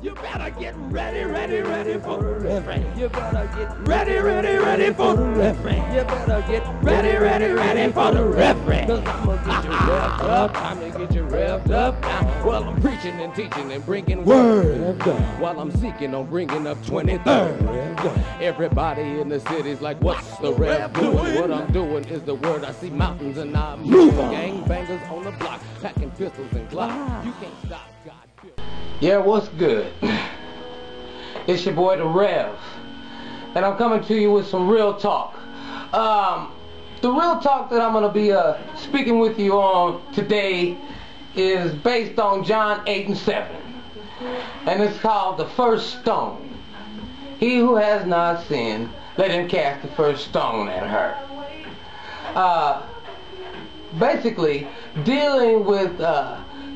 You better get ready, ready, ready for the refrain. You better get ready, ready, ready for the refrain. You better get ready, ready, ready for the refrain. Cause I'ma get you revved up. Time to get you revved up now. Well, I'm preaching and teaching and bringing word. While I'm seeking on bringing up 23rd. Everybody in the city's like, what's the rev doing? What I'm doing is the word. I see mountains and I'm moving. Gangbangers on the block, packing pistols and Glocks. You can't stop God. Yeah, what's good? It's your boy The Rev, and I'm coming to you with some real talk. The real talk that I'm going to be speaking with you on today is based on John 8:7, and it's called The First Stone. He who has not sinned, let him cast the first stone at her. Basically, dealing with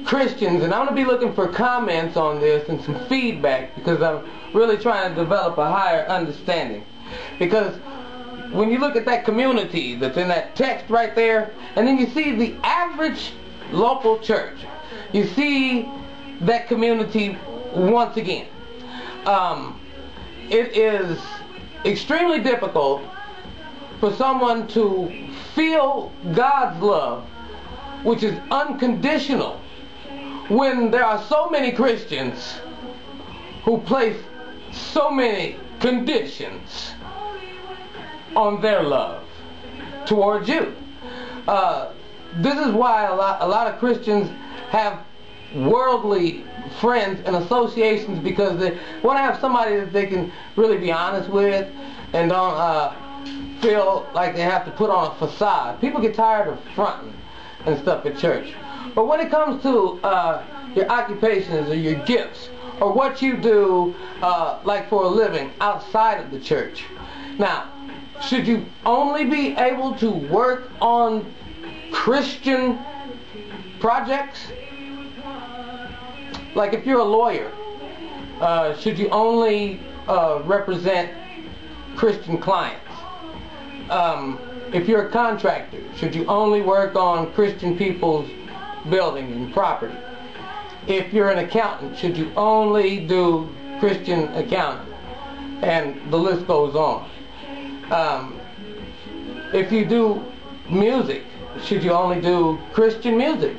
Christians, and I'm going to be looking for comments on this and some feedback because I'm really trying to develop a higher understanding. Because when you look at that community that's in that text right there, and then you see the average local church, you see that community once again. It is extremely difficult for someone to feel God's love, which is unconditional, when there are so many Christians who place so many conditions on their love towards you. This is why a lot of Christians have worldly friends and associations, because they want to have somebody that they can really be honest with and don't feel like they have to put on a facade. People get tired of fronting and stuff at church. But when it comes to your occupations or your gifts or what you do like for a living outside of the church, now, should you only be able to work on Christian projects? Like if you're a lawyer, should you only represent Christian clients? If you're a contractor, should you only work on Christian people's buildings and property? If you're an accountant, should you only do Christian accounting? And the list goes on. If you do music, should you only do Christian music?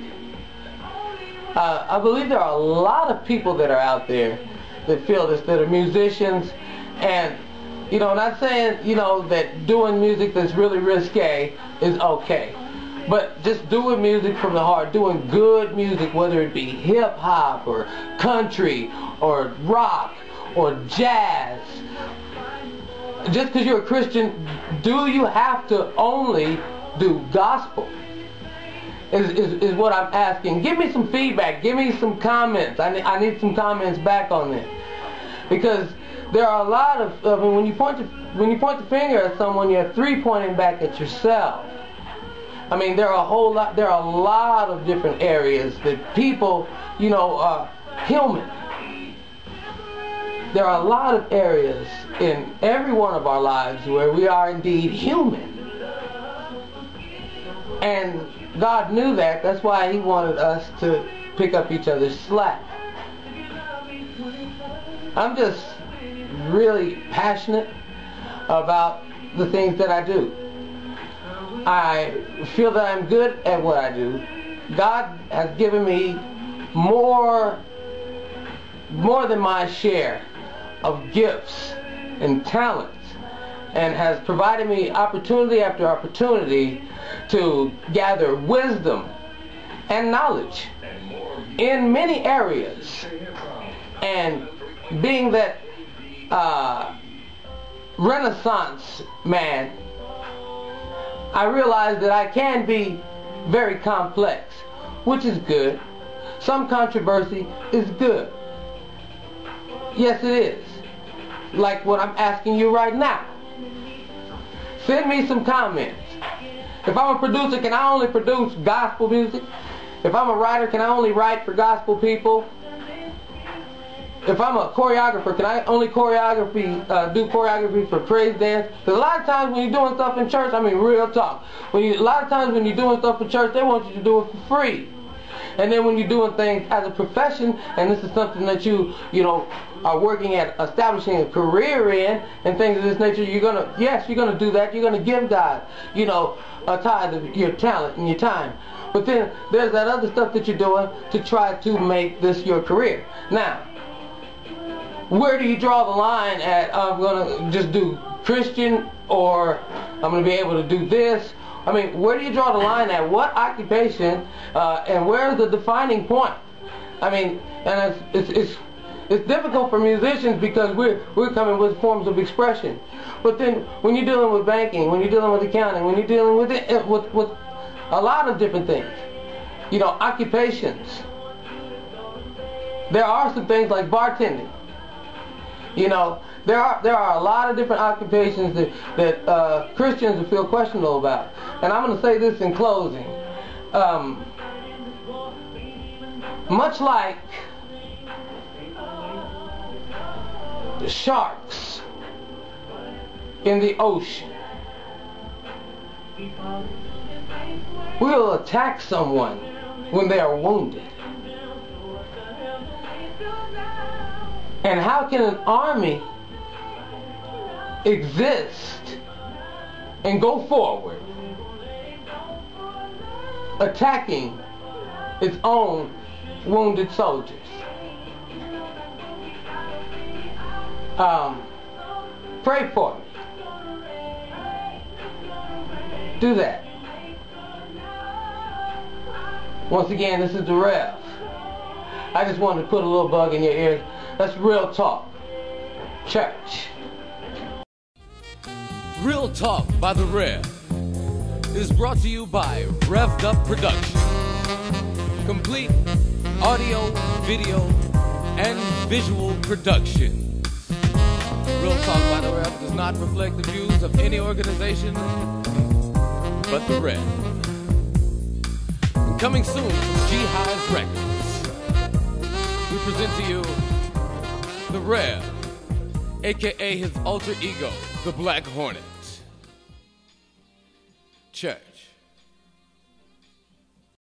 I believe there are a lot of people that are out there that feel this, that are musicians, and you know, not saying, you know, that doing music that's really risque is okay. But just doing music from the heart, doing good music, whether it be hip-hop or country or rock or jazz. Just because you're a Christian, do you have to only do gospel? Is what I'm asking. Give me some feedback. Give me some comments. I need some comments back on this. Because there are a lot of, I mean, when you point the finger at someone, you're three pointing back at yourself. I mean, there are a lot of different areas that people, you know, are human. There are a lot of areas in every one of our lives where we are indeed human. And God knew that. That's why He wanted us to pick up each other's slack. I'm just really passionate about the things that I do. I feel that I'm good at what I do. God has given me more than my share of gifts and talents, and has provided me opportunity after opportunity to gather wisdom and knowledge in many areas. And being that Renaissance man, I realize that I can be very complex, which is good. Some controversy is good. Yes, it is. Like what I'm asking you right now. Send me some comments. If I'm a producer, can I only produce gospel music? If I'm a writer, can I only write for gospel people? If I'm a choreographer, can I only do choreography for praise dance? Because a lot of times when you're doing stuff in church, I mean real talk, a lot of times when you're doing stuff in church, they want you to do it for free. And then when you're doing things as a profession, and this is something that you know, are working at establishing a career in, and things of this nature, you're gonna do that. You're gonna give God, you know, a tithe of your talent and your time. But then there's that other stuff that you're doing to try to make this your career. Now, where do you draw the line at, I'm gonna just do Christian, or I'm gonna be able to do this? I mean, where do you draw the line at? What occupation, and where's the defining point? I mean, and it's difficult for musicians because we're coming with forms of expression. But then when you're dealing with banking, when you're dealing with accounting, when you're dealing with a lot of different things, you know, occupations. There are some things like bartending. You know, there are a lot of different occupations that Christians feel questionable about. And I'm going to say this in closing. Much like sharks in the ocean, will attack someone when they are wounded. And how can an army exist and go forward attacking its own wounded soldiers? Pray for me. Do that. Once again, this is the Rev. I just wanted to put a little bug in your ear. That's Real Talk Church. Real Talk by the Rev is brought to you by Rev'd Up Production. Complete audio, video, and visual production. Real Talk by the Rev does not reflect the views of any organization but the Rev. And coming soon from G-Hive Records, we present to you the Rev, aka his alter ego, the Black Hornet. Check.